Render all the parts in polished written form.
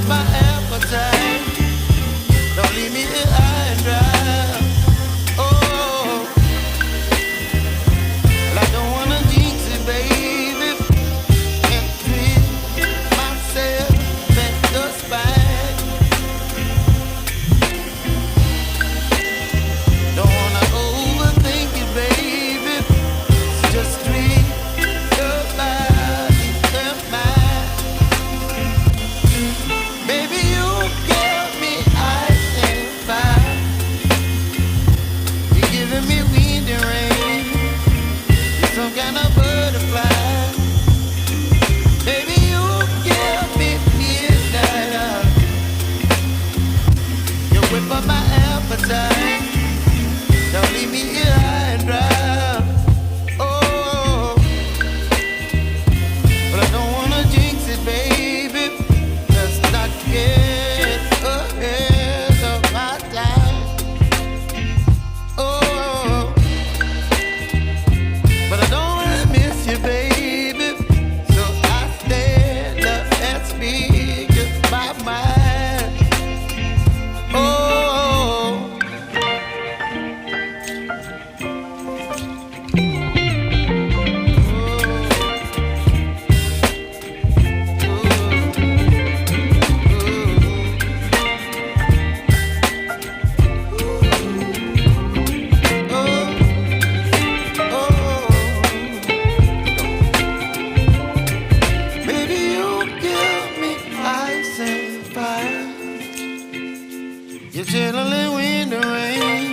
up my appetite. Don't leave me here high and dry. Oh, well, I don't wanna jinx it, baby. Can't treat myself at the spine. Don't wanna overthink it, baby. Just treat your body and mind. Baby, you give me ice and fire. You're giving me wind and rain. You're some kind of butterfly. Baby, you give me midnight. You whip up my appetite. Don't leave me here high and dry. Oh, but I don't wanna jinx it, baby. Let's not get ahead of my time. Oh, but I don't wanna miss you, baby. So I stand up and speak just my mind. Oh. Baby, you give me ice and fire. You're chilling wind and rain.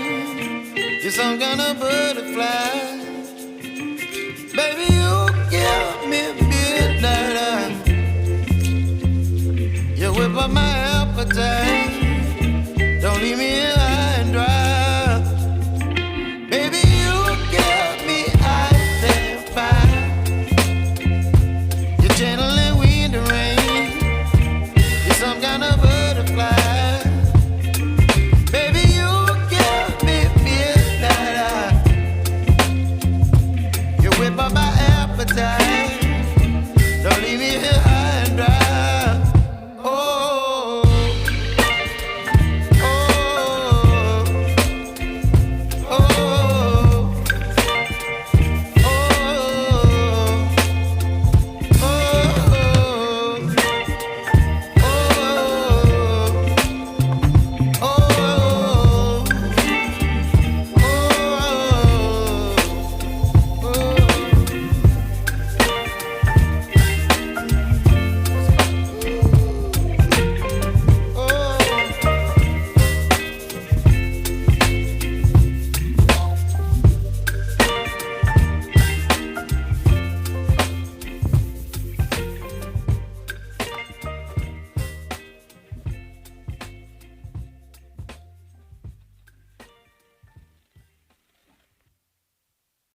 You're some kind of butterfly. Baby, you give me midnight. You whip up my appetite.